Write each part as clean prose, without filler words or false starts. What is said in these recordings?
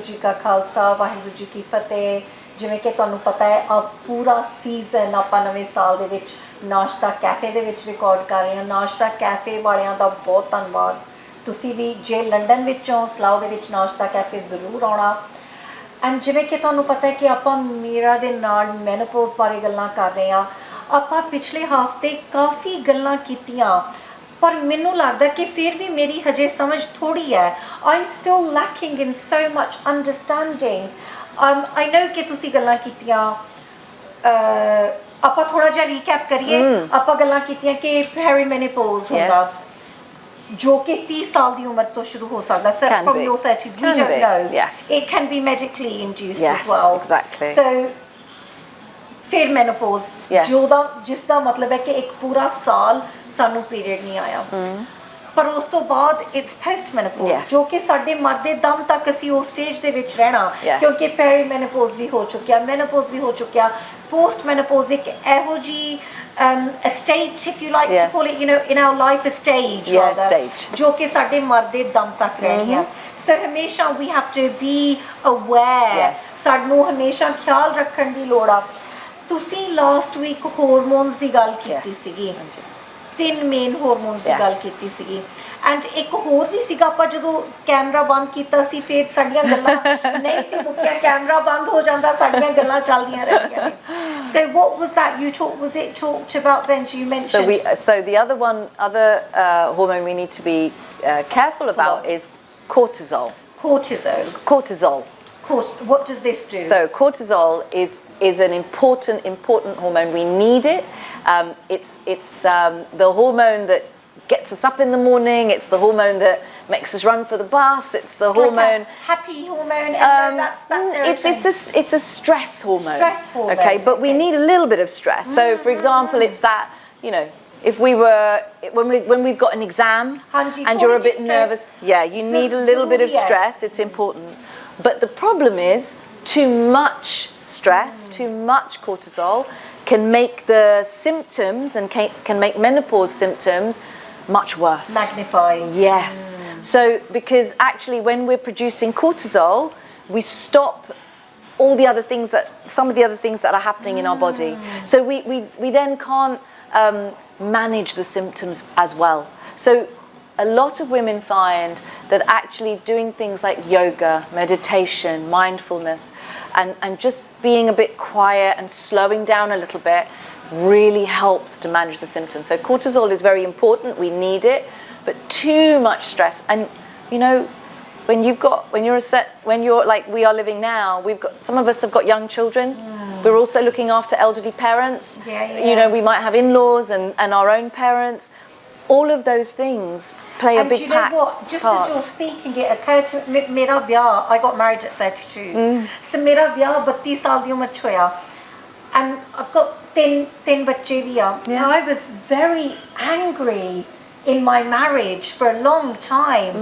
जी का खालसा वाहिगुरू जी की फतेह। जिवें कि तुहानूं पता है अब पूरा सीजन आपां नवें साल दे विच नाश्ता कैफे दे विच रिकॉर्ड कर रहे हैं। नाश्ता कैफे वालियां दा बहुत धन्नवाद। तुसीं भी जे लंडन विचों सलाह दे विच नाश्ता कैफे जरूर आउणा। एंड जिवें कि तुहानूं पता है कि आपां मीरा दे नाल मैनोपॉज बारे गल्लां कर रहे हां। आपां पिछले हफ्ते काफ़ी गल्लां कीतियां पर मैनूं लगदा कि फिर भी मेरी हजे समझ थोड़ी है। I am still lacking in so much understanding. I know कि तुसीं गल्लां कीतियां आपां थोड़ा जिहा रीकैप करिए। आपां गल्लां कीतियां कि पेरीमेनोपॉज हुंदा जो कि 30 साल की उम्र तो शुरू हो सकता है from your 30s. We don't know. Yes. It can be medically induced yes, as well. Exactly. So फिर मेनोपॉज जिसका मतलब है कि एक पूरा साल सानू पीरियड नहीं आया पर उस तो बाद इट्स पोस्ट मेनोपॉज जो कि साडे मरदे दम तक असी उस स्टेज दे विच रहना क्योंकि पेरी मेनोपॉज भी हो चुकिया मेनोपॉज भी हो चुकिया पोस्ट मेनोपॉज एक एहो जी a state if you like to call it, you know, in our life a stage rather जो कि साडे मरदे दम तक रहनी है। So हमेशा we have to be aware सानू हमेशा ख्याल रखने की लोड़ आ। तुसी लास्ट वीक हार्मोन्स की गल कीती सीगी 3 मेन हार्मोन्स की गल कीती सीगी एंड एक होर भी सीगा आपां जदों कैमरा बंद कीता सी फिर साडीआं गल्लां नहीं सी मुक्कियां कैमरा बंद हो जांदा साडीआं गल्लां चलदियां रहियां ने। So what was that you talked was it talked about Benji you mentioned so the other hormone we need to be careful about is cortisol. What does this do? So cortisol is an important hormone. We need it. It's the hormone that gets us up in the morning. It's the hormone that makes us run for the bus. It's the hormone. Like a happy hormone. That's it's a stress hormone. Okay, but we need a little bit of stress. So, for example, it's that if we were when we've got an exam and you're a bit nervous, you need a little bit of stress. It's important. But the problem is too much stress, too much cortisol can make the symptoms and can make menopause symptoms much worse. Magnify. Yes. So because actually when we're producing cortisol, we stop all the other things some of the other things that are happening in our body. So we then can't manage the symptoms as well. So a lot of women find that actually doing things like yoga, meditation, mindfulness, and just being a bit quiet and slowing down a little bit really helps to manage the symptoms. So cortisol is very important, we need it, but too much stress. And when you're like we are living now, some of us have got young children. We're also looking after elderly parents. We might have in-laws and our own parents. All of those things play a big part. And you know what? Just as you're speaking, it occurred to me, I got married at 32. So mera vyah 32 saal di umar ch hoya. And I've got tin bacche bhi hai. Now I was very angry in my marriage for a long time.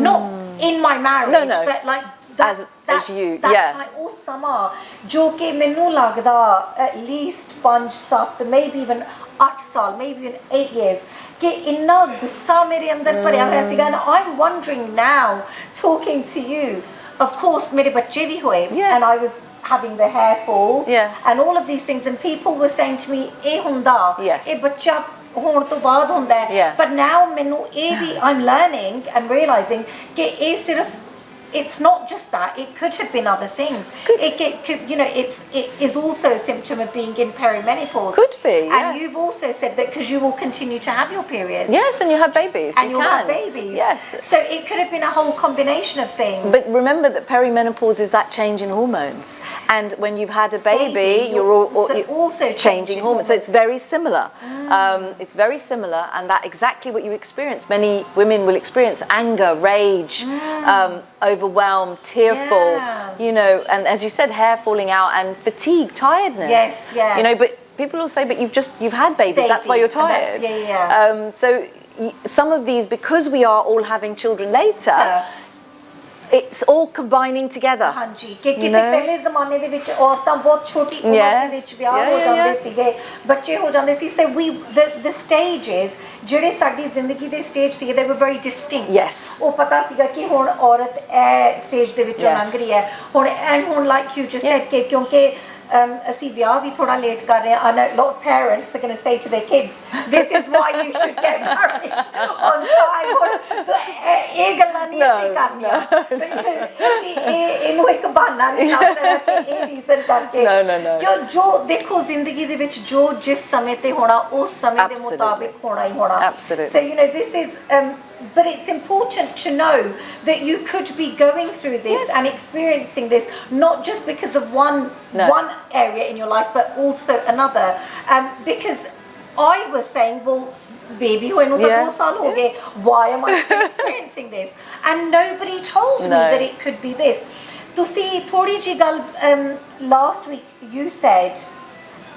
Not in my marriage, but like that time ਉਹ ਸਮਾਂ ਜੋ ਕਿ ਮੈਨੂੰ ਲੱਗਦਾ at least 5-7 maybe even 8 ਸਾਲ maybe even 8 years ਕਿ ਇੰਨਾ ਗੁੱਸਾ ਮੇਰੇ ਅੰਦਰ ਭਰਿਆ ਹੋਇਆ ਸੀਗਾ and I'm wondering now talking to you of course ਮੇਰੇ ਬੱਚੇ ਵੀ ਹੋਏ and I was having the hair fall and all of these things and people were saying to me ਇਹ ਹੁੰਦਾ ਇਹ ਬੱਚਾ ਹੋਣ ਤੋਂ ਬਾਅਦ ਹੁੰਦਾ ਹੈ but now ਮੈਨੂੰ ਇਹ ਵੀ I'm learning and realizing ਕਿ ਇਹ ਸਿਰਫ it's not just that, it could have been other things. It could, it is also a symptom of being in perimenopause. Could be, And you've also said that because you will continue to have your periods. Yes, and you have babies. And you'll have babies. Yes. So it could have been a whole combination of things. But remember that perimenopause is that change in hormones. And when you've had a baby you're also changing hormones. So it's very similar. It's very similar, and that exactly what you experience. Many women will experience anger, rage, overwhelmed, tearful, and as you said, hair falling out and fatigue, tiredness. But people will say, but you've had babies, that's why you're tired. So some of these, because we are all having children later, it's all combining together. ਹਾਂਜੀ ਕਿ ਕਿਤੇ ਪਹਿਲੇ ਜ਼ਮਾਨੇ ਦੇ ਵਿੱਚ ਔਰਤਾਂ ਬਹੁਤ ਛੋਟੀ ਉਮਰ ਦੇ ਵਿੱਚ ਵਿਆਹ ਹੋ ਜਾਂਦੇ ਸੀਗੇ ਬੱਚੇ ਹੋ ਜਾਂਦੇ ਸੀ so we the stages ਜਿਹੜੇ ਸਾਡੀ ਜ਼ਿੰਦਗੀ ਦੇ stage C they were very distinct ਉਹ ਪਤਾ ਸੀਗਾ ਕਿ ਹੁਣ ਔਰਤ ਇਹ ਸਟੇਜ ਦੇ ਵਿੱਚੋਂ ਲੰਘ ਰਹੀ ਹੈ ਹੁਣ and ਹੁਣ like you just said ਕਿ ਕਿਉਂਕਿ ਅਸੀਂ ਵਿਆਹ ਵੀ ਥੋੜਾ ਲੇਟ ਕਰ ਰਹੇ ਹਾਂ I know a lot of parents are going to say to their kids this is why you should get married on time ਹੁਣ ਇਹ ਗੱਲਾਂ ਨਹੀਂ ਅਸੀਂ ਕਰਨੀਆਂ ਇਹਨੂੰ ਇੱਕ ਬਹਾਨਾ ਨਹੀਂ ਕਰਨਾ ਕਿ ਇਹ ਰੀਜ਼ਨ ਕਰਕੇ ਕਿਉਂ ਜੋ ਦੇਖੋ ਜ਼ਿੰਦਗੀ ਦੇ ਵਿੱਚ ਜੋ ਜਿਸ ਸਮੇਂ ਤੇ ਹੋਣਾ ਉਸ ਸਮੇਂ ਦੇ ਮੁਤਾਬਿਕ ਹੋਣਾ ਹੀ ਹੋਣਾ so you know this is but it's important to know that you could be going through this and experiencing this not just because of one area in your life but also another because I was saying well baby when the 2 saal ho gaye why am I still experiencing this and nobody told me that it could be this tusi thodi ji gal last week you said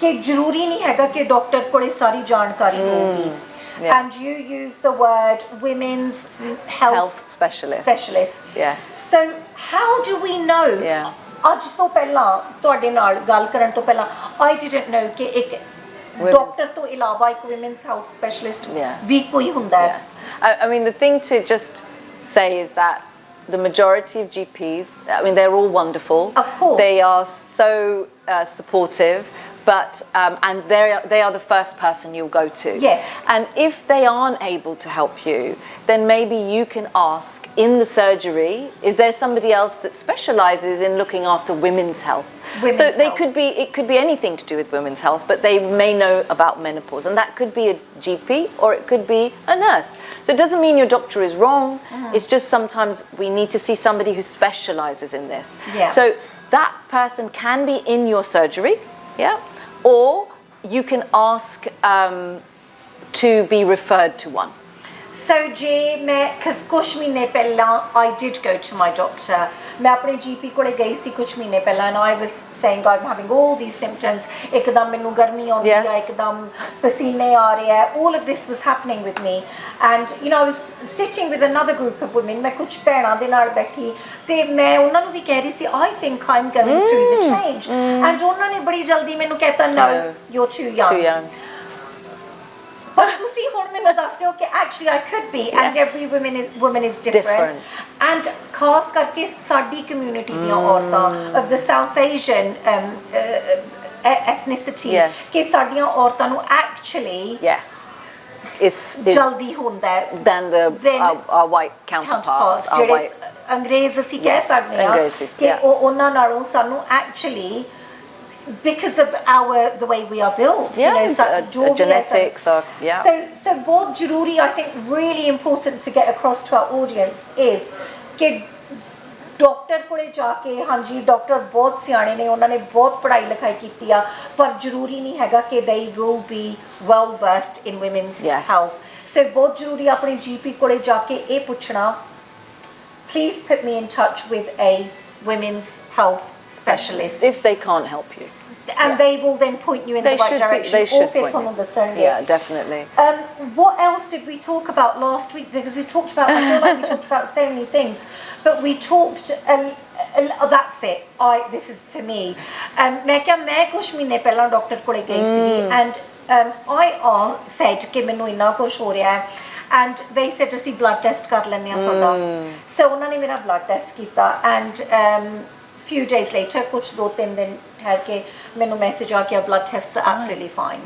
ke zaruri nahi hega ke doctor kole sari jankari hogi and you use the word women's health specialist so how do we know ਅੱਜ ਤੋਂ ਪਹਿਲਾਂ ਤੁਹਾਡੇ ਨਾਲ ਗੱਲ ਕਰਨ ਤੋਂ ਪਹਿਲਾਂ I didn't know ਕਿ ਇੱਕ ਡਾਕਟਰ ਤੋਂ ਇਲਾਵਾ ਇੱਕ women's health specialist ਵੀ ਕੋਈ ਹੁੰਦਾ ਹੈ I mean the thing to just say is that the majority of GPs I mean they're all wonderful of course they are so supportive but and they are the first person you'll go to and if they aren't able to help you then maybe you can ask in the surgery is there somebody else that specializes in looking after women's health it could be anything to do with women's health but they may know about menopause and that could be a GP or it could be a nurse so it doesn't mean your doctor is wrong it's just sometimes we need to see somebody who specializes in this so that person can be in your surgery or you can ask to be referred to one so je main kuch mahine pehla I did go to my doctor main apne GP kole gayi si kuch mahine pehla and I was saying I'm having all these symptoms ekdam menu garmi aundy hai ekdam pasine aa rahe hai all of this was happening with me and you know I was sitting with another group of women main kuch behna de naal baithi ਤੇ ਮੈਂ ਉਹਨਾਂ ਨੂੰ ਵੀ ਕਹਿ ਰਹੀ ਸੀ I think I'm going through the change and ਉਹਨਾਂ ਨੇ ਬੜੀ ਜਲਦੀ ਮੈਨੂੰ ਕਹਿਤਾ no you're too young but ਤੁਸੀਂ ਹੁਣ ਮੈਨੂੰ ਦੱਸ ਰਹੇ ਹੋ ਕਿ actually I could be and every woman is different and ਖਾਸ ਕਰਕੇ ਸਾਡੀ ਕਮਿਊਨਿਟੀ ਦੀਆਂ ਔਰਤਾਂ of the South Asian ethnicity ਕਿ ਸਾਡੀਆਂ ਔਰਤਾਂ ਨੂੰ actually it's ਜਲਦੀ ਹੁੰਦਾ ਹੈ than our white counterparts our white ਅੰਗਰੇਜ਼ ਅਸੀਂ ਕਹਿ ਸਕਦੇ ਹਾਂ ਕਿ ਉਹਨਾਂ ਨਾਲੋਂ ਸਾਨੂੰ actually because of the way we are built you know genetics or so ਬਹੁਤ ਜ਼ਰੂਰੀ I think really important to get across to our audience is ਕਿ ਡਾਕਟਰ ਕੋਲੇ ਜਾ ਕੇ ਹਾਂਜੀ ਡਾਕਟਰ ਬਹੁਤ ਸਿਆਣੇ ਨੇ ਉਹਨਾਂ ਨੇ ਬਹੁਤ ਪੜ੍ਹਾਈ ਲਿਖਾਈ ਕੀਤੀ ਆ ਪਰ ਜ਼ਰੂਰੀ ਨਹੀਂ ਹੈਗਾ ਕਿ they will be well versed in women's health so ਬਹੁਤ ਜ਼ਰੂਰੀ ਆਪਣੇ GP ਕੋਲੇ ਜਾ ਕੇ ਇਹ ਪੁੱਛਣਾ please put me in touch with a women's health specialist if they can't help you and they will then point you in the right direction they should point you definitely what else did we talk about last week because we talked about I feel like we talked about so many things but we talked that's it this is for me ਮੈਂ ਕਿਹਾ ਮੈਂ ਕੁਝ ਮਹੀਨੇ ਪਹਿਲਾਂ doctor ਕੋਲੇ ਗਈ ਸੀ and I said ਕਿ ਮੈਨੂੰ ਇੰਨਾ ਕੁਝ ਹੋ ਰਿਹਾ ਹੈ and they said ਅਸੀਂ blood test ਕਰ ਲੈਂਦੇ ਹਾਂ ਤੁਹਾਡਾ so ਉਹਨਾਂ ਨੇ ਮੇਰਾ blood test ਕੀਤਾ and few days later ਕੁਝ 2-3 ਦਿਨ ਠਹਿਰ ਕੇ ਮੈਨੂੰ ਮੈਸੇਜ ਆ ਗਿਆ blood tests are absolutely fine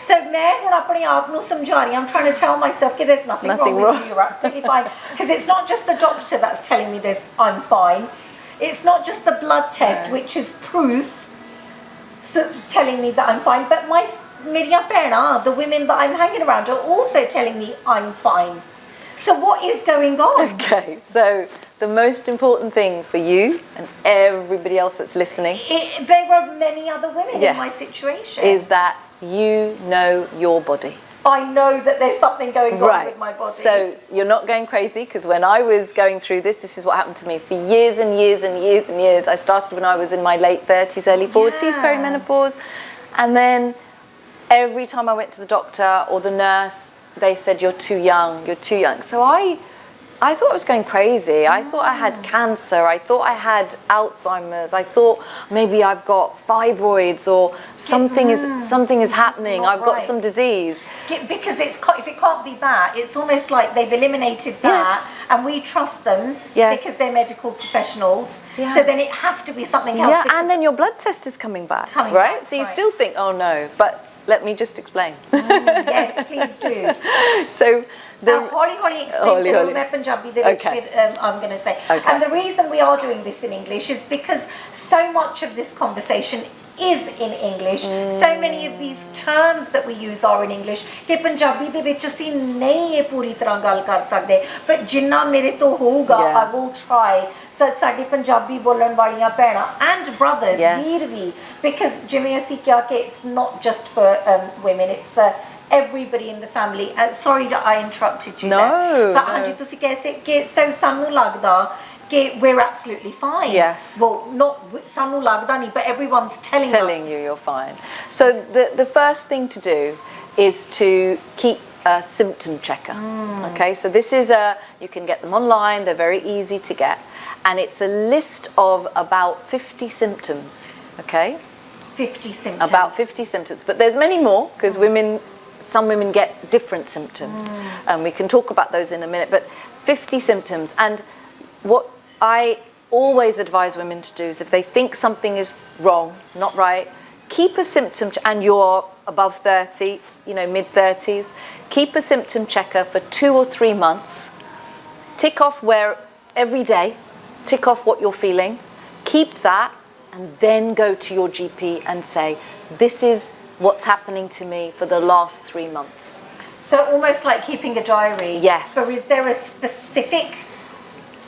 so ਮੈਂ ਹੁਣ ਆਪਣੇ ਆਪ ਨੂੰ ਸਮਝਾ ਰਹੀ ਹਾਂ I'm trying to tell myself that there's nothing wrong with you you're absolutely fine because it's not just the doctor that's telling me this I'm fine it's not just the blood test which is proof telling me that I'm fine but ਮੇਰੀਆਂ ਭੈਣਾਂ the women that I'm hanging around are also telling me I'm fine so what is going on okay so the most important thing for you and everybody else that's listening there were many other women in my situation is that you know your body I know that there's something going on with my body so you're not going crazy because when I was going through this is what happened to me for years and years and years and years I started when I was in my late 30s early 40s perimenopause and then every time I went to the doctor or the nurse they said you're too young so I thought I was going crazy. I thought I had cancer. I thought I had Alzheimer's. I thought maybe I've got fibroids or something is happening. Not I've got right. some disease. Because if it can't be that, it's almost like they've eliminated that, Yes. and we trust them Yes. because they're medical professionals. Yeah. So then it has to be something else. Yeah, because and then your blood test is coming back, Coming right? back, So you right. still think, oh no, but let me just explain. yes, please do. So the Holi explain Holi, karo, holi. main Punjabi de vich Okay. I'm going to say. Okay. And the reason we are doing this in English is because so much of this conversation is in English. So many of these terms that we use are in English कि पंजाबी ਦੇ ਵਿੱਚ ਅਸੀਂ ਨਹੀਂ ਇਹ ਪੂਰੀ ਤਰ੍ਹਾਂ ਗੱਲ ਕਰ ਸਕਦੇ, but ਜਿੰਨਾ ਮੇਰੇ ਤੋਂ ਹੋਊਗਾ Yeah. I will try. So ਸਾਡੀ ਪੰਜਾਬੀ ਬੋਲਣ ਵਾਲੀਆਂ ਭੈਣਾਂ and brothers, Yes. Veer we, because ਜਿਵੇਂ ਅਸੀਂ ਕਿਹਾ ਕਿ it's not just for women, it's for everybody in the family. And sorry that I interrupted you No, there. But no. ਹਾਂਜੀ ਤੁਸੀਂ ਕਹਿ ਕਿ so ਸਾਨੂੰ ਲੱਗਦਾ ਕਿ we're absolutely fine. Yes. Well, not ਸਾਨੂੰ ਲੱਗਦਾ ਨਹੀਂ, but everyone's telling telling us. you you're fine. So the first thing to do is to keep a symptom checker. Okay, so this is you can get them online. They're very easy to get, and it's a list of about 50 symptoms. Okay, 50 symptoms. about 50 symptoms, but there's many more because some women get different symptoms, and we can talk about those in a minute. But 50 symptoms, and what I always advise women to do is if they think something is wrong, not right, keep a symptom, and you're above 30, mid-30s, keep a symptom checker for 2 or 3 months. Tick off where every day, tick off what you're feeling, keep that, and then go to your GP and say, this is what's happening to me for the last 3 months. So almost like keeping a diary. Yes. So is there a specific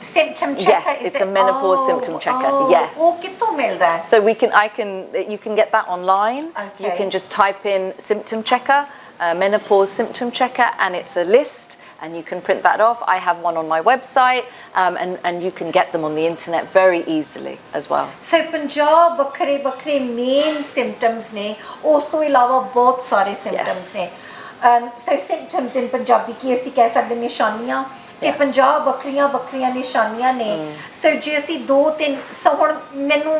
symptom checker? Yes, it's a menopause symptom checker. Yes. Oh, kitto milda hai? So you can get that online. Okay. You can just type in symptom checker, menopause symptom checker, and it's a list, and you can print that off. I have one on my website, and you can get them on the internet very easily as well. So Punjab ਵੱਖਰੇ main symptoms ਨੇ, ਉਸ ਤੋਂ ਇਲਾਵਾ ਬਹੁਤ ਸਾਰੇ symptoms ਨੇ. So symptoms in Punjabi ਕੀ ਅਸੀਂ ਕਹਿ ਸਕਦੇ ਨਿਸ਼ਾਨੀਆਂ ਕਿ 50 ਵੱਖਰੀਆਂ ਨਿਸ਼ਾਨੀਆਂ ਨੇ. So ਜੇ ਅਸੀਂ 2-3 ਹੁਣ ਮੈਨੂੰ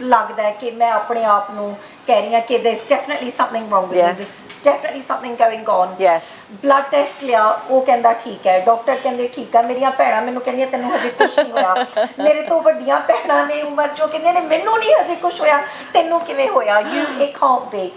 ਲੱਗਦਾ ਹੈ ਕਿ ਮੈਂ ਆਪਣੇ ਆਪ ਨੂੰ ਕਹਿ ਰਹੀ ਹਾਂ ਕਿ there's definitely something wrong with me. There's definitely something going on. Yes. Blood test ਲਿਆ, ਉਹ ਕਹਿੰਦਾ ਠੀਕ ਹੈ, ਡਾਕਟਰ ਕਹਿੰਦੇ ਠੀਕ ਹੈ, ਮੇਰੀਆਂ ਭੈਣਾਂ ਮੈਨੂੰ ਕਹਿੰਦੀਆਂ ਤੈਨੂੰ ਹਜੇ ਕੁਝ ਨਹੀਂ ਹੋਇਆ, ਮੇਰੇ ਤੋਂ ਵੱਡੀਆਂ ਭੈਣਾਂ ਨੇ ਉਮਰ ਚੋਂ ਕਹਿੰਦੀਆਂ ਨੇ ਮੈਨੂੰ ਨਹੀਂ ਹਜੇ ਕੁਝ ਹੋਇਆ, ਤੈਨੂੰ ਕਿਵੇਂ ਹੋਇਆ? It can't be.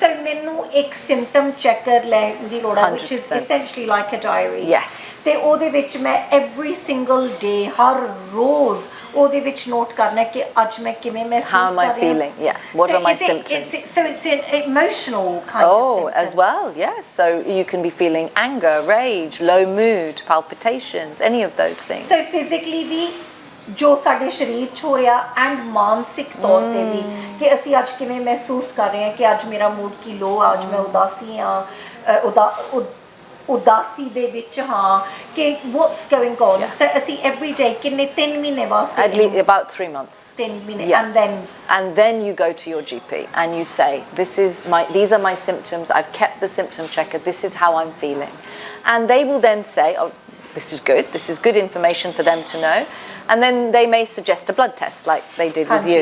So ਮੈਨੂੰ ਇੱਕ symptom checker ਲੈਣ ਦੀ ਲੋੜ ਹੈ, which is 100%. essentially like a diary. Yes. ਤੇ ਉਹਦੇ ਵਿੱਚ ਮੈਂ every single day ਹਰ ਰੋਜ਼ ਉਹਦੇ ਵਿੱਚ ਨੋਟ ਕਰਨਾ ਕਿ ਅੱਜ ਮੈਂ ਕਿਵੇਂ ਮਹਿਸੂਸ How am I ਕਰ ਰਹੀ ਹਾਂ. feeling? Yeah. What are my symptoms? So it's an emotional kind of Oh, symptom. as well, yes. So you can be feeling anger, rage, low mood, palpitations, any of those things. So physically ਵੀ ਜੋ ਸਾਡੇ ਸਰੀਰ 'ਚ ਹੋ ਰਿਹਾ and ਮਾਨਸਿਕ ਤੌਰ ਤੇ ਵੀ ਕਿ ਅਸੀਂ ਅੱਜ ਕਿਵੇਂ ਮਹਿਸੂਸ ਕਰ ਰਹੇ ਹਾਂ ਕਿ ਅੱਜ ਮੇਰਾ ਮੂਡ ਕੀ ਲੋ, ਅੱਜ ਮੈਂ ਉਦਾਸੀ ਹਾਂ, ਉਦਾਸੀ ਦੇ ਵਿੱਚ ਹਾਂ ਕਿ what's going on. So ਅਸੀਂ every day ਕਿੰਨੇ 3 ਮਹੀਨੇ ਵਾਸਤੇ At least about 3 months. 3 ਮਹੀਨੇ Yeah. and then you go to your GP and you say, these are my symptoms, I've kept the symptom checker, this is how I'm feeling. And they will then say, oh, this is good information for them to know. And then they may suggest a blood test like they did with you.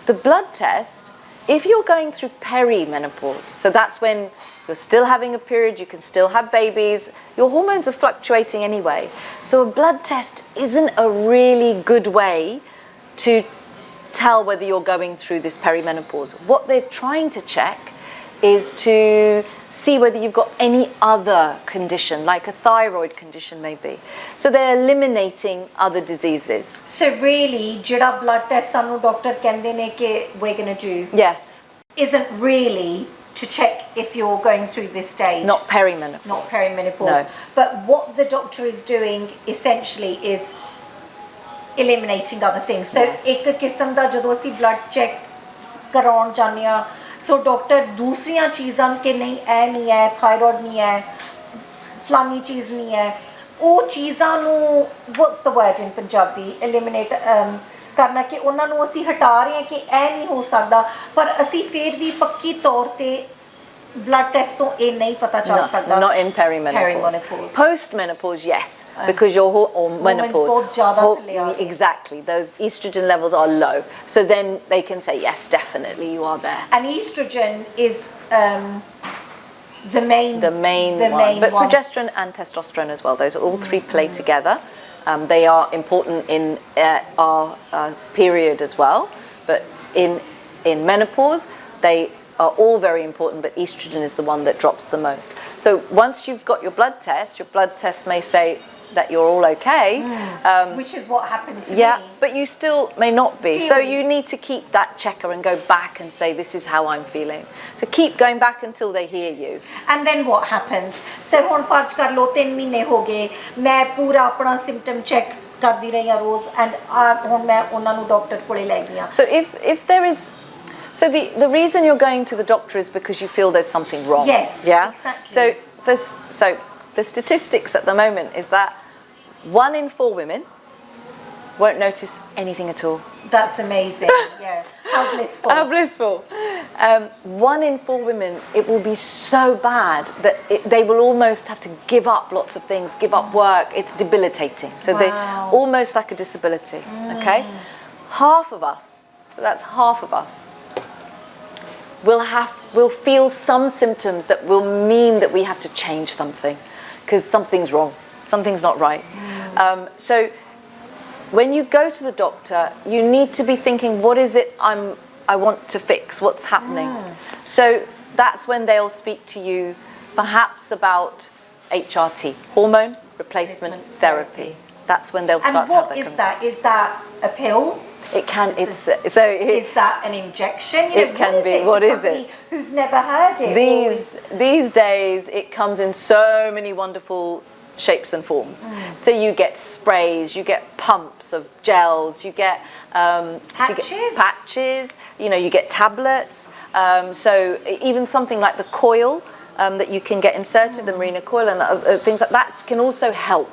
The blood test, if you're going through perimenopause, so that's when you're still having a period, you can still have babies, your hormones are fluctuating anyway. So a blood test isn't a really good way to tell whether you're going through this perimenopause. What they're trying to check is to see whether you've got any other condition, like a thyroid condition maybe. So they're eliminating other diseases. so really ਜਿਹੜਾ blood test ਸਾਨੂੰ doctor ਕਹਿੰਦੇ ਨੇ ਕਿ we're going to do Yes. isn't really to check if you're going through this stage. Not perimenopause. Not perimenopause. No. But what the doctor is doing essentially is eliminating other things. So Yes. ਇੱਕ ਕਿਸਮ ਦਾ ਜਦੋਂ ਅਸੀਂ blood check ਕਰਾਉਣ ਜਾਂਦੇ ਹਾਂ, so doctor ਦੂਸਰੀਆਂ ਚੀਜ਼ਾਂ ਕਿ ਨਹੀਂ ਇਹ ਨਹੀਂ ਹੈ, ਥਾਇਰੋਇਡ ਨਹੀਂ ਹੈ, ਫਲਾਨੀ ਚੀਜ਼ ਨਹੀਂ ਹੈ, ਉਹ ਚੀਜ਼ਾਂ ਨੂੰ what's the word in Punjabi eliminate ਕਰਨਾ ਕਿ ਉਹਨਾਂ ਨੂੰ ਅਸੀਂ ਹਟਾ ਰਹੇ ਹਾਂ ਕਿ ਇਹ ਨਹੀਂ ਹੋ ਸਕਦਾ, ਪਰ ਅਸੀਂ ਫਿਰ ਵੀ ਪੱਕੀ ਤੌਰ ਤੇ blood test ਤੋਂ ਇਹ ਨਹੀਂ ਪਤਾ ਚੱਲ ਸਕਦਾ? Not in perimenopause. Post-menopause, yes, because your or menopause. ਬਹੁਤ ਜ਼ਿਆਦਾ ਥੱਲੇ ਆ ਗਏ. Exactly, those estrogen levels are low. So then they can say, yes, definitely you are there. And estrogen is the main one. But progesterone and testosterone as well, those all three play together. They are important in our period as well, but in menopause they are all very important, but estrogen is the one that drops the most. So once you've got your blood test may say that you're all okay. Which is what happened to yeah, me. but you still may not be. So you need to keep that checker and go back and say, this is how I'm feeling. So keep going back until they hear you. And then what happens? So ਹੁਣ ਫਰਜ਼ ਕਰ ਲਓ 3 ਮਹੀਨੇ ਹੋ ਗਏ, ਮੈਂ ਪੂਰਾ ਆਪਣਾ symptom check ਕਰਦੀ ਰਹੀ ਹਾਂ ਰੋਜ਼, and ਹੁਣ ਮੈਂ ਉਹਨਾਂ ਨੂੰ ਡਾਕਟਰ ਕੋਲੇ ਲੈ ਗਈ ਹਾਂ. So if there is, so the reason you're going to the doctor is because you feel there's something wrong. Yes, yeah? exactly. So the statistics at the moment is that 1 in 4 women won't notice anything at all. That's amazing. Yeah. How blissful. How blissful. 1 in 4 women, it will be so bad that they will almost have to give up lots of things, give up work. It's debilitating. So they almost like a disability. Okay? Half of us, so that's half of us, will feel some symptoms that will mean that we have to change something because something's wrong. Something's not right. So when you go to the doctor, you need to be thinking, what is it I want to fix? What's happening? So that's when they'll speak to you perhaps about HRT, hormone replacement therapy. That's when they'll start to have And what is that? Is that a pill? It can, is that an injection? It can be. What is it? Who's never heard it? These days, it comes in so many wonderful shapes and forms. So you get sprays, you get pumps of gels, you get patches, you get tablets. So even something like the coil that you can get inserted, the Mirena coil and things like that can also help.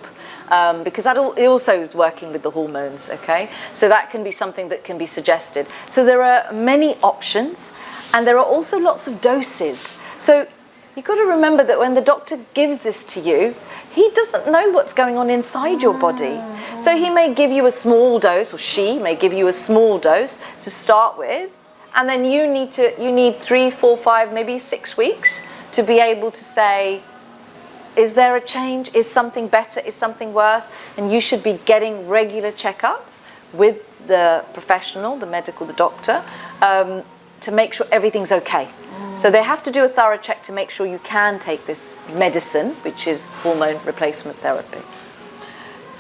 Because that also is working with the hormones, okay? So that can be something that can be suggested. So there are many options, and there are also lots of doses. So you've got to remember that when the doctor gives this to you, he doesn't know what's going on inside your body. So he may give you a small dose, or she may give you a small dose to start with, and then you need 3, 4, 5, maybe 6 weeks to be able to say, is there a change? Is something better? Is something worse? And you should be getting regular checkups with the professional, the medical, the doctor, to make sure everything's okay. So they have to do a thorough check to make sure you can take this medicine, which is hormone replacement therapy.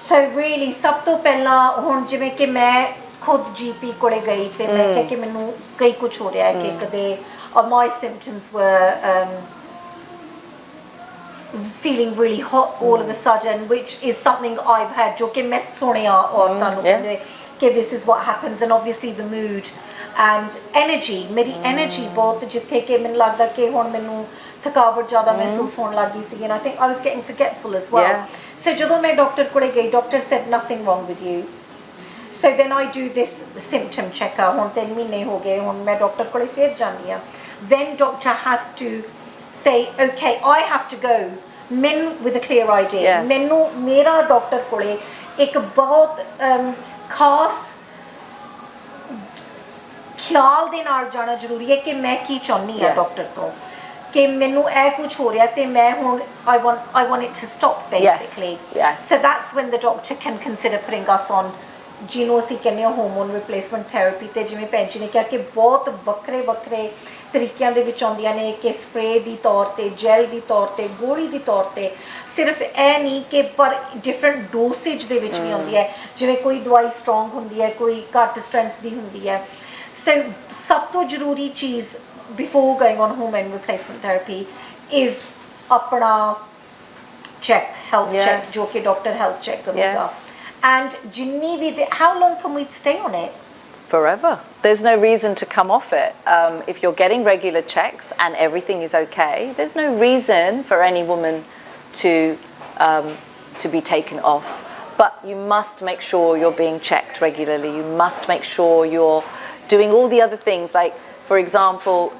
So really, ਸਭ ਤੋਂ ਪਹਿਲਾਂ ਹੁਣ ਜਿਵੇਂ ਕਿ ਮੈਂ ਖੁਦ GP ਕੋਲੇ ਗਈ ਤੇ ਮੈਂ ਕਿਹਾ ਕਿ ਮੈਨੂੰ ਕਈ ਕੁਝ ਹੋ ਰਿਹਾ ਹੈ ਕਿ ਕਦੇ my symptoms were feeling really hot all of a sudden, which is something I've had ਜੋ ਕਿ ਮੈਂ ਸੁਣਿਆ ਔਰਤਾਂ ਨੂੰ ਕਹਿੰਦੇ ਕਿ this is what happens, and obviously the mood and energy, ਮੇਰੀ energy ਬਹੁਤ ਜਿੱਥੇ ਕਿ ਮੈਨੂੰ ਲੱਗਦਾ ਕਿ ਹੁਣ ਮੈਨੂੰ ਥਕਾਵਟ ਜ਼ਿਆਦਾ ਮਹਿਸੂਸ ਹੋਣ ਲੱਗੀ ਸੀ, and I think I was getting forgetful as well. So ਜਦੋਂ ਮੈਂ ਡਾਕਟਰ ਕੋਲੇ ਗਈ, doctor said nothing wrong with you. So then I do this symptom checker. ਹੁਣ 3 ਮਹੀਨੇ ਹੋ ਗਏ, ਹੁਣ ਮੈਂ ਡਾਕਟਰ ਕੋਲੇ ਫਿਰ ਜਾਂਦੀ ਹਾਂ. Then doctor has to say, okay, I have to go with a clear idea. ਮੈਨੂੰ ਮੇਰਾ ਡਾਕਟਰ ਕੋਲੇ ਇੱਕ ਬਹੁਤ ਖਾਸ ਖਿਆਲ ਦੇ ਨਾਲ ਜਾਣਾ ਜ਼ਰੂਰੀ ਹੈ ਕਿ ਮੈਂ ਕੀ ਚਾਹੁੰਦੀ ਹਾਂ ਡਾਕਟਰ ਤੋਂ, ਕਿ ਮੈਨੂੰ ਇਹ ਕੁਝ ਹੋ ਰਿਹਾ ਤੇ ਮੈਂ ਹੁਣ I want it to stop basically. So that's when the doctor can consider putting us on ਜਿਹਨੂੰ ਅਸੀਂ ਕਹਿੰਦੇ ਹਾਂ hormone replacement therapy. ਤੇ ਜਿਵੇਂ ਭੈਣ ਜੀ ਨੇ ਕਿਹਾ ਕਿ ਬਹੁਤ ਵੱਖਰੇ ਤਰੀਕਿਆਂ ਦੇ ਵਿੱਚ ਆਉਂਦੀਆਂ ਨੇ, ਕਿ ਸਪਰੇ ਦੀ ਤੌਰ ਤੇ, ਜੈਲ ਦੀ ਤੌਰ ਤੇ, ਗੋਲੀ ਦੀ ਤੌਰ ਤੇ, ਸਿਰਫ ਇਹ ਨਹੀਂ ਕਿ ਪਰ ਡਿਫਰੈਂਟ ਡੋਸੇਜ ਦੇ ਵਿੱਚ ਵੀ ਆਉਂਦੀ ਹੈ, ਜਿਵੇਂ ਕੋਈ ਦਵਾਈ ਸਟਰੋਂਗ ਹੁੰਦੀ ਹੈ, ਕੋਈ ਘੱਟ ਸਟਰੈਂਥ ਦੀ ਹੁੰਦੀ ਹੈ. ਸੋ ਸਭ ਤੋਂ ਜ਼ਰੂਰੀ ਚੀਜ਼ before going on hormone replacement therapy is ਆਪਣਾ ਚੈੱਕ, ਹੈਲਥ ਚੈੱਕ, ਜੋ ਕਿ ਡਾਕਟਰ ਹੈਲਥ ਚੈੱਕ ਕਰੂਗਾ. And ਜਿੰਨੀ ਵੀ how long can we stay on it? Forever. There's no reason to come off it. If you're getting regular checks and everything is okay, there's no reason for any woman to be taken off. But you must make sure you're being checked regularly. You must make sure you're doing all the other things, like, for example,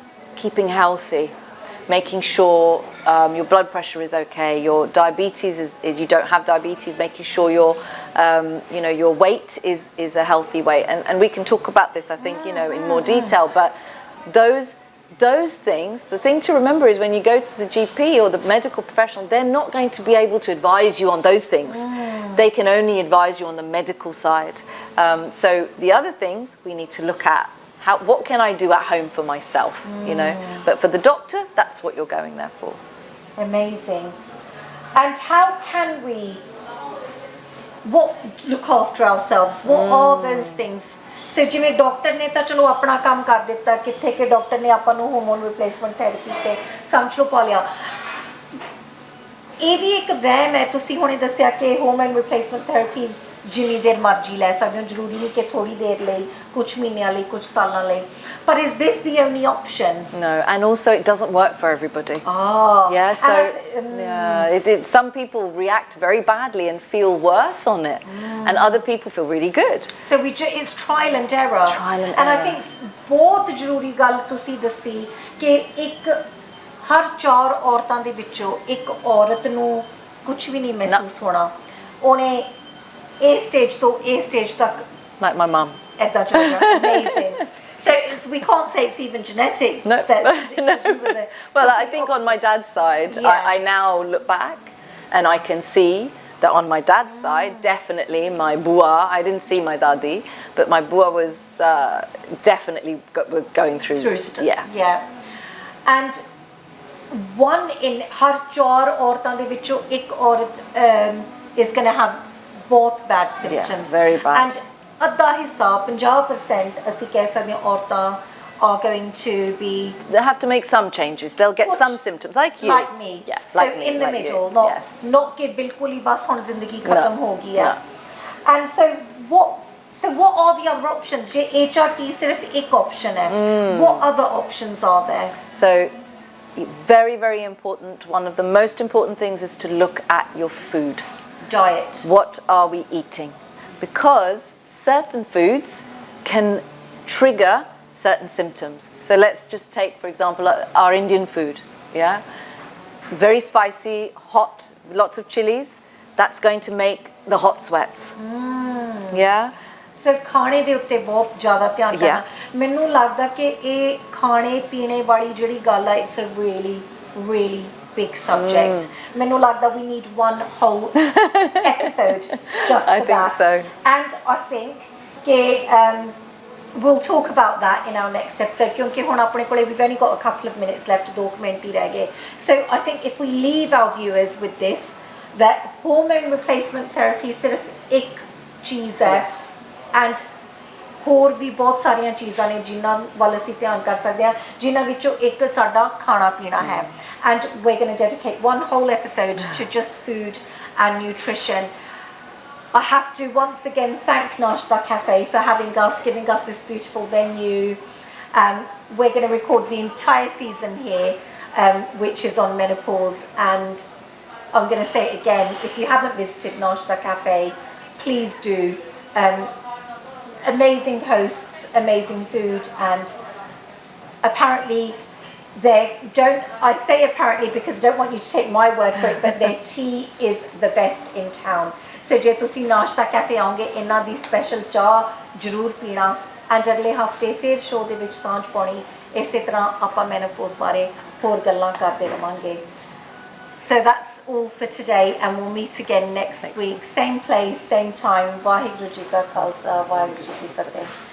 keeping healthy, making sure your blood pressure is okay, your diabetes is you don't have diabetes, making sure your your weight is a healthy weight, and we can talk about this, I think, in more detail. But those things, the thing to remember is when you go to the GP or the medical professional, they're not going to be able to advise you on those things. They can only advise you on the medical side. So the other things we need to look at, what can I do at home for myself, But for the doctor, that's what you're going there for. Amazing. And how can we look after ourselves? What are those things? So ਜਿਵੇਂ doctor ਨੇ ਤਾਂ ਚਲੋ ਆਪਣਾ ਕੰਮ ਕਰ ਦਿੱਤਾ, ਕਿੱਥੇ ਕਿ ਡਾਕਟਰ ਨੇ ਆਪਾਂ ਨੂੰ ਹਾਰਮੋਨ ਰਿਪਲੇਸਮੈਂਟ ਥੈਰੇਪੀ ਤੇ ਸਮਝ ਲਓ ਪਾ ਲਿਆ। ਇਹ ਵੀ ਇੱਕ ਵਹਿਮ ਹੈ, ਤੁਸੀਂ ਹੁਣੇ ਦੱਸਿਆ ਕਿ ਹਾਰਮੋਨ ਰਿਪਲੇਸਮੈਂਟ ਥੈਰੇਪੀ ਜਿੰਨੀ ਦੇਰ ਮਰਜ਼ੀ ਲੈ ਸਕਦੇ ਹੋ, ਜ਼ਰੂਰੀ ਨਹੀਂ ਕਿ ਥੋੜੀ ਦੇਰ ਲਈ, ਕੁਝ ਮਹੀਨਿਆਂ ਲਈ, ਕੁਝ ਸਾਲਾਂ ਲਈ। But is this the only option? No, and also it doesn't work for everybody. Yeah, so some people react very badly and feel worse on it, and other people feel really good. So it's trial and error. Trial and I think ਬਹੁਤ ਜ਼ਰੂਰੀ ਗੱਲ ਤੁਸੀਂ ਦੱਸੀ ਕਿ ਹਰ 4 ਔਰਤਾਂ ਦੇ ਵਿੱਚੋਂ ਇੱਕ ਔਰਤ ਨੂੰ ਕੁਝ ਵੀ ਨਹੀਂ ਮਹਿਸੂਸ ਹੋਣਾ, ਉਹਨੇ ਇਹ ਸਟੇਜ ਤੋਂ ਇਹ ਸਟੇਜ ਤੱਕ, like my mum. ਏਦਾਂ ਚੱਲਣਾ। Amazing. So we can't say it's even genetic. No. No. Well, I think on my dad's side, I now look back and I can see that on my dad's side, definitely my bua, I didn't see my dadi, but my bua was definitely going through stuff. Yeah. And one in har 4 ਔਰਤਾਂ ਦੇ ਵਿੱਚੋਂ ਇੱਕ ਔਰਤ is going to have both bad symptoms. Yeah, very bad. And ਅੱਧਾ ਹਿੱਸਾ 50% ਅਸੀਂ ਕਹਿ ਸਕਦੇ ਹਾਂ ਔਰਤਾਂ are going to be, they have to make some changes, they'll get some symptoms like you, like me, yeah, so like me, in the like middle, you. not Yes. not कि बिल्कुल ही बस ਹੁਣ ਜ਼ਿੰਦਗੀ ਖਤਮ ਹੋ ਗਈ ਹੈ। No. And so what are the other options? ਜੇ HRT ਸਿਰਫ ਇੱਕ option ਹੈ, what other options are there? So very, very important, one of the most important things is to look at your food. Diet. What are we eating? Because certain foods can trigger certain symptoms. So let's just take, for example, our Indian food. Yeah, very spicy, hot, lots of chilies. That's going to make the hot sweats. Yeah. So ਖਾਣੇ ਦੇ ਉੱਤੇ ਬਹੁਤ ਜ਼ਿਆਦਾ ਧਿਆਨ ਕਰਨਾ। ਮੈਨੂੰ ਲੱਗਦਾ ਕਿ ਇਹ ਖਾਣੇ ਪੀਣੇ ਵਾਲੀ ਜਿਹੜੀ ਗੱਲ ਹੈ, it's a really big subject. ਮੈਨੂੰ ਲੱਗਦਾ we need one whole episode just for that. I think so. And I think ਕਿ we'll talk about that in our next episode, ਕਿਉਂਕਿ ਹੁਣ ਆਪਣੇ ਕੋਲੇ we've only got a couple of minutes left, 2 minute ਹੀ ਰਹਿ ਗਏ। So I think if we leave our viewers with this, that hormone replacement therapy ਸਿਰਫ ਇੱਕ ਚੀਜ਼ ਹੈ, and ਹੋਰ ਵੀ ਬਹੁਤ ਸਾਰੀਆਂ ਚੀਜ਼ਾਂ ਨੇ ਜਿਨ੍ਹਾਂ ਵੱਲ ਅਸੀਂ ਧਿਆਨ ਕਰ ਸਕਦੇ ਹਾਂ, ਜਿਨ੍ਹਾਂ ਵਿੱਚੋਂ ਇੱਕ ਸਾਡਾ ਖਾਣਾ ਪੀਣਾ ਹੈ। And we're going to dedicate one whole episode to just food and nutrition. I have to once again thank Nashta Cafe for giving us this beautiful venue. We're going to record the entire season here, which is on menopause. And I'm going to say it again, if you haven't visited Nashta Cafe, please do. Amazing hosts, amazing food, and apparently I say apparently because I don't want you to take my word for it, but their tea is the best in town. So ਜੇ ਤੁਸੀਂ ਨਾਸ਼ਤਾ cafe ਆਓਗੇ, ਇਹਨਾਂ ਦੀ special ਚਾਹ ਜ਼ਰੂਰ ਪੀਣਾ। And ਅਗਲੇ ਹਫਤੇ ਫਿਰ ਸ਼ੋਅ ਦੇ ਵਿੱਚ ਸਾਂਝ ਪਾਉਣੀ, ਇਸੇ ਤਰ੍ਹਾਂ ਆਪਾਂ ਮੈਨੋਪੌਜ਼ ਬਾਰੇ ਹੋਰ ਗੱਲਾਂ ਕਰਦੇ ਰਵਾਂਗੇ। So that's all for today, and we'll meet again next week. Same place, same time. Waheguru ji ਕਾ ਖਾਲਸਾ, ਵਾਹਿਗੁਰੂ ਜੀ ਕੀ ਫਤਿਹ।